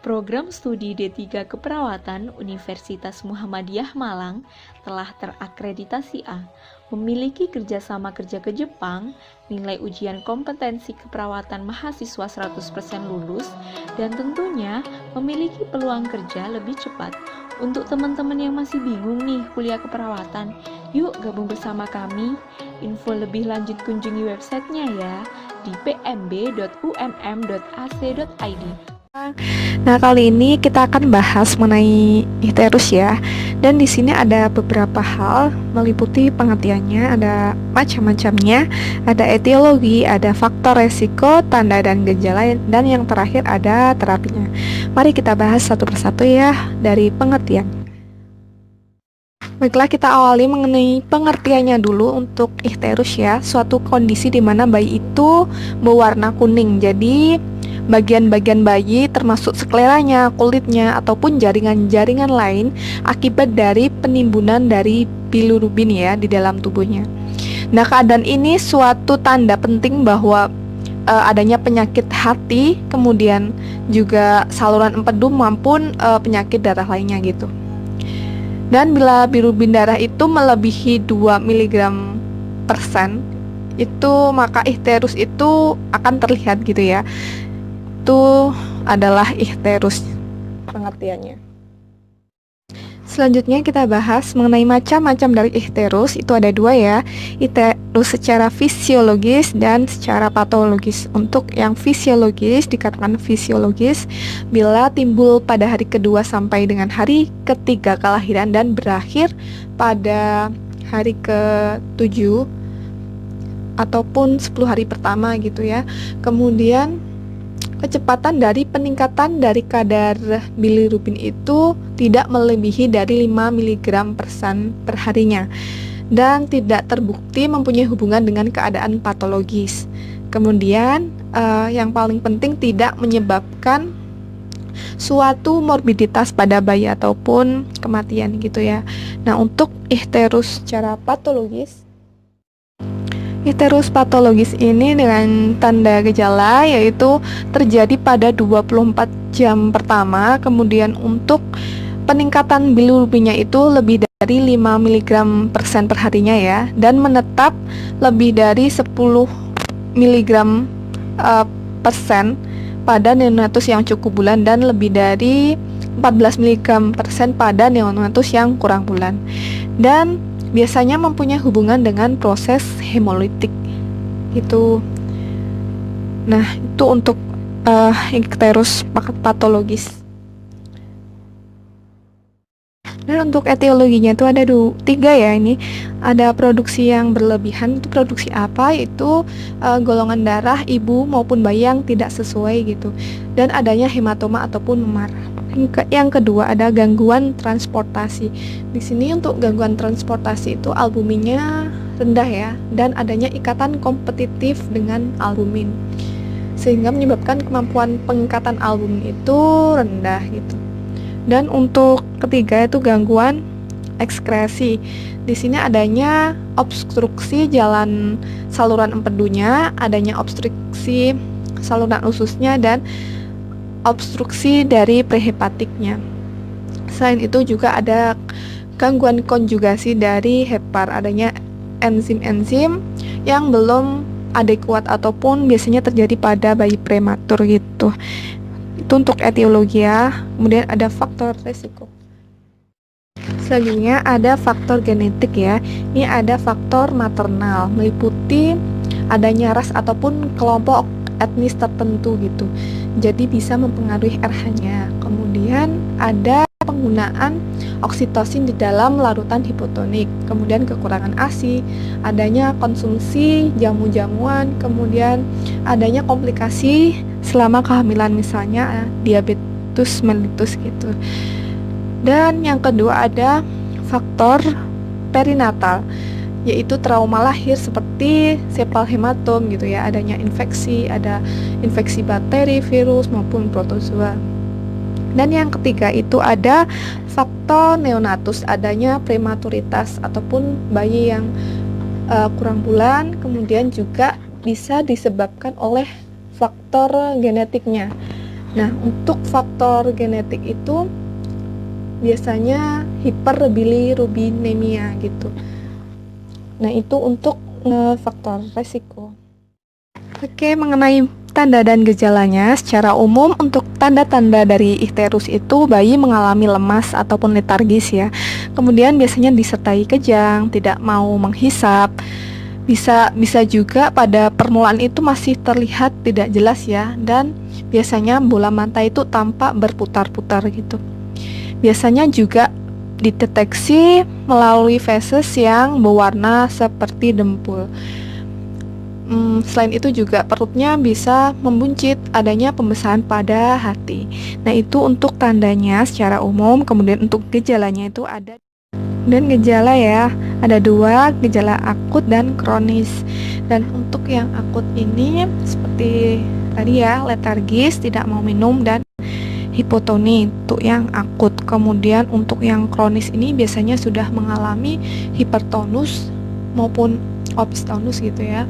Program studi D3 Keperawatan Universitas Muhammadiyah Malang telah terakreditasi A, memiliki kerjasama kerja ke Jepang, nilai ujian kompetensi keperawatan mahasiswa 100% lulus, dan tentunya memiliki peluang kerja lebih cepat. Untuk teman-teman yang masih bingung nih kuliah keperawatan, yuk gabung bersama kami. Info lebih lanjut kunjungi websitenya ya di pmb.umm.ac.id. Nah, kali ini kita akan bahas mengenai icterus ya. Dan di sini ada beberapa hal meliputi pengertiannya, ada macam-macamnya, ada etiologi, ada faktor resiko, tanda dan gejala, dan yang terakhir ada terapinya. Mari kita bahas satu persatu ya dari pengertian. Baiklah, kita awali mengenai pengertiannya dulu untuk icterus ya, suatu kondisi di mana bayi itu berwarna kuning. Jadi bagian-bagian bayi termasuk skleranya, kulitnya, ataupun jaringan-jaringan lain akibat dari penimbunan dari bilirubin ya di dalam tubuhnya. Nah, keadaan ini suatu tanda penting bahwa adanya penyakit hati, kemudian juga saluran empedu maupun penyakit darah lainnya gitu. Dan bila bilirubin darah itu melebihi 2 mg persen, itu maka icterus itu akan terlihat gitu ya. Itu adalah icterus pengertiannya. Selanjutnya kita bahas mengenai macam-macam dari icterus. Itu ada dua ya, icterus secara fisiologis dan secara patologis. Untuk yang fisiologis dikatakan fisiologis bila timbul pada hari kedua sampai dengan hari ketiga kelahiran dan berakhir pada hari ke-7 ataupun 10 hari pertama gitu ya. Kemudian kecepatan dari peningkatan dari kadar bilirubin itu tidak melebihi dari 5 mg persen per harinya dan tidak terbukti mempunyai hubungan dengan keadaan patologis. Kemudian yang paling penting tidak menyebabkan suatu morbiditas pada bayi ataupun kematian gitu ya. Nah, untuk icterus secara patologis, icterus patologis ini dengan tanda gejala yaitu terjadi pada 24 jam pertama, kemudian untuk peningkatan bilirubinnya itu lebih dari 5 mg persen per harinya ya, dan menetap lebih dari 10 mg persen pada neonatus yang cukup bulan dan lebih dari 14 mg persen pada neonatus yang kurang bulan, dan biasanya mempunyai hubungan dengan proses hemolitik gitu. Nah, itu untuk icterus patologis. Dan untuk etiologinya itu ada 3 ya. Ini ada produksi yang berlebihan. Itu produksi apa? Itu golongan darah ibu maupun bayi yang tidak sesuai gitu, dan adanya hematoma ataupun memar. Yang kedua ada gangguan transportasi. Di sini untuk gangguan transportasi itu albuminnya rendah ya, dan adanya ikatan kompetitif dengan albumin sehingga menyebabkan kemampuan pengikatan albumin itu rendah gitu. Dan untuk ketiga itu gangguan ekskresi. Di sini adanya obstruksi jalan saluran empedunya, adanya obstruksi saluran ususnya, dan obstruksi dari prehepatiknya. Selain itu juga ada gangguan konjugasi dari hepar, adanya enzim-enzim yang belum adekuat ataupun biasanya terjadi pada bayi prematur gitu. Itu untuk etiologi ya. Kemudian ada faktor resiko. Selanjutnya ada faktor genetik ya. Ini ada faktor maternal, meliputi adanya ras ataupun kelompok etnis tertentu gitu, jadi bisa mempengaruhi RH-nya. Kemudian ada penggunaan oksitosin di dalam larutan hipotonik, kemudian kekurangan ASI, adanya konsumsi jamu-jamuan, kemudian adanya komplikasi selama kehamilan, misalnya diabetes mellitus gitu. Dan yang kedua ada faktor perinatal, yaitu trauma lahir seperti sepal hematom gitu ya, adanya infeksi, ada infeksi bakteri, virus maupun protozoa. Dan yang ketiga itu ada faktor neonatus, adanya prematuritas ataupun bayi yang kurang bulan, kemudian juga bisa disebabkan oleh faktor genetiknya. Nah, untuk faktor genetik itu biasanya hiperbilirubinemia gitu. Nah, itu untuk faktor resiko. Oke, mengenai tanda dan gejalanya, secara umum untuk tanda-tanda dari ikterus itu bayi mengalami lemas ataupun letargis ya. Kemudian biasanya disertai kejang, tidak mau menghisap. Bisa juga pada permulaan itu masih terlihat tidak jelas ya, dan biasanya bola mata itu tampak berputar-putar gitu. Biasanya juga dideteksi melalui feses yang berwarna seperti dempul. Selain itu juga perutnya bisa membuncit, adanya pembesaran pada hati. Nah, itu untuk tandanya secara umum. Kemudian untuk gejalanya itu ada, dan gejala ya, ada 2, gejala akut dan kronis. Dan untuk yang akut ini seperti tadi ya, letargis, tidak mau minum, dan hipotoni untuk yang akut. Kemudian untuk yang kronis ini biasanya sudah mengalami hipertonus maupun opistonus gitu ya,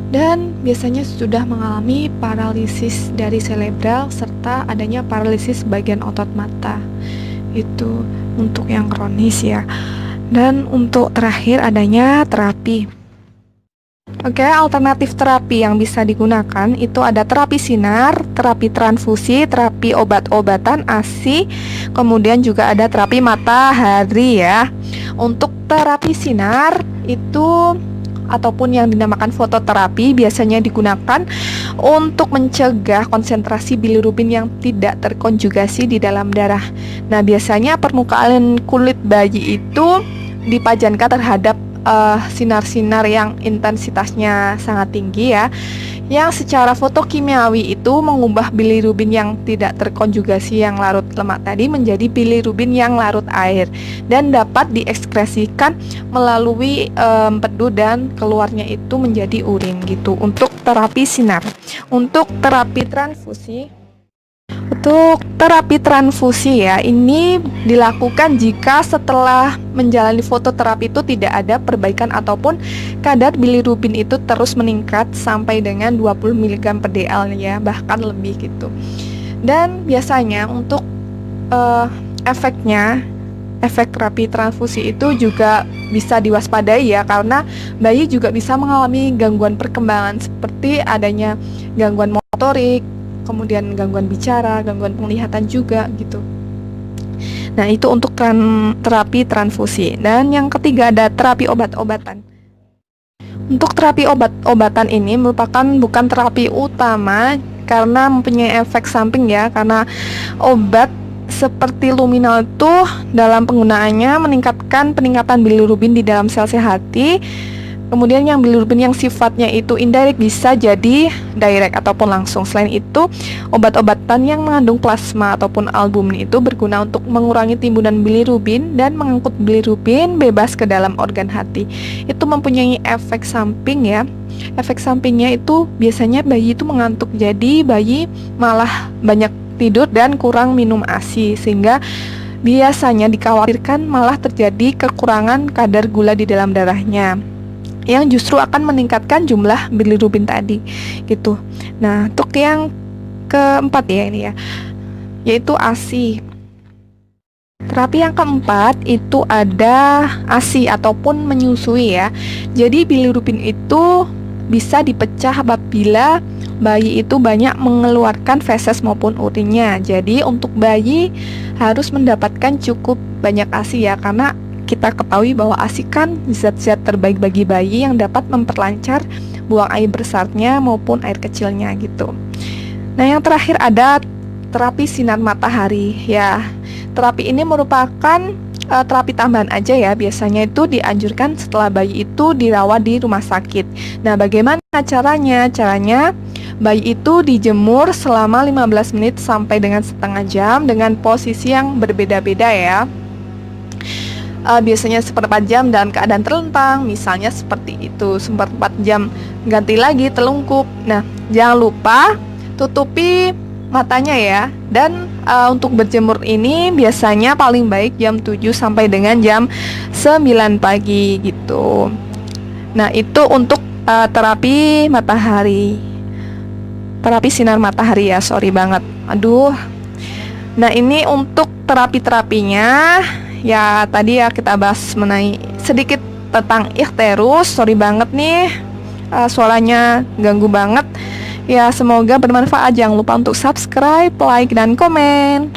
dan biasanya sudah mengalami paralisis dari cerebral serta adanya paralisis bagian otot mata. Itu untuk yang kronis ya. Dan untuk terakhir adanya terapi. Oke, alternatif terapi yang bisa digunakan itu ada terapi sinar, terapi transfusi, terapi obat-obatan ASI, kemudian juga ada terapi matahari ya. Untuk terapi sinar itu ataupun yang dinamakan fototerapi biasanya digunakan untuk mencegah konsentrasi bilirubin yang tidak terkonjugasi di dalam darah. Nah, biasanya permukaan kulit bayi itu dipajankan terhadap sinar-sinar yang intensitasnya sangat tinggi ya, yang secara fotokimiawi itu mengubah bilirubin yang tidak terkonjugasi yang larut lemak tadi menjadi bilirubin yang larut air, dan dapat diekskresikan melalui empedu dan keluarnya itu menjadi urin gitu untuk terapi sinar. Untuk terapi transfusi, untuk terapi transfusi ya, ini dilakukan jika setelah menjalani fototerapi itu tidak ada perbaikan ataupun kadar bilirubin itu terus meningkat sampai dengan 20 mg per dl ya, bahkan lebih gitu. Dan biasanya untuk efek terapi transfusi itu juga bisa diwaspadai ya, karena bayi juga bisa mengalami gangguan perkembangan seperti adanya gangguan motorik, kemudian gangguan bicara, gangguan penglihatan juga gitu. Nah, itu untuk terapi transfusi. Dan yang ketiga ada terapi obat-obatan. Untuk terapi obat-obatan ini merupakan bukan terapi utama karena mempunyai efek samping ya, karena obat seperti luminol itu dalam penggunaannya meningkatkan peningkatan bilirubin di dalam sel-sel hati. Kemudian yang bilirubin yang sifatnya itu indirect bisa jadi direct ataupun langsung. Selain itu, obat-obatan yang mengandung plasma ataupun albumin itu berguna untuk mengurangi timbunan bilirubin dan mengangkut bilirubin bebas ke dalam organ hati. Itu mempunyai efek samping ya. Efek sampingnya itu biasanya bayi itu mengantuk, jadi bayi malah banyak tidur dan kurang minum ASI, sehingga biasanya dikhawatirkan malah terjadi kekurangan kadar gula di dalam darahnya, yang justru akan meningkatkan jumlah bilirubin tadi gitu. Nah, untuk yang keempat ya ini ya, yaitu ASI. Terapi yang keempat itu ada ASI ataupun menyusui ya. Jadi bilirubin itu bisa dipecah apabila bayi itu banyak mengeluarkan feses maupun urinnya. Jadi untuk bayi harus mendapatkan cukup banyak ASI ya, karena kita ketahui bahwa ASI kan zat-zat terbaik bagi bayi yang dapat memperlancar buang air besarnya maupun air kecilnya gitu. Nah, yang terakhir ada terapi sinar matahari ya. Terapi ini merupakan terapi tambahan aja ya. Biasanya itu dianjurkan setelah bayi itu dirawat di rumah sakit. Nah, bagaimana caranya? Caranya bayi itu dijemur selama 15 menit sampai dengan setengah jam dengan posisi yang berbeda-beda ya. Biasanya seperempat jam dalam keadaan terlentang, misalnya seperti itu, seperempat jam ganti lagi telungkup. Nah, jangan lupa tutupi matanya ya. Dan untuk berjemur ini biasanya paling baik jam 7 sampai dengan jam 9 pagi gitu. Nah, itu untuk terapi matahari. terapi sinar matahari ya, sorry banget. Aduh. Nah, ini untuk terapi-terapinya. Ya, tadi ya kita bahas mengenai sedikit tentang ikhterus. Sorry banget nih, suaranya ganggu banget. Ya, semoga bermanfaat. Jangan lupa untuk subscribe, like, dan komen.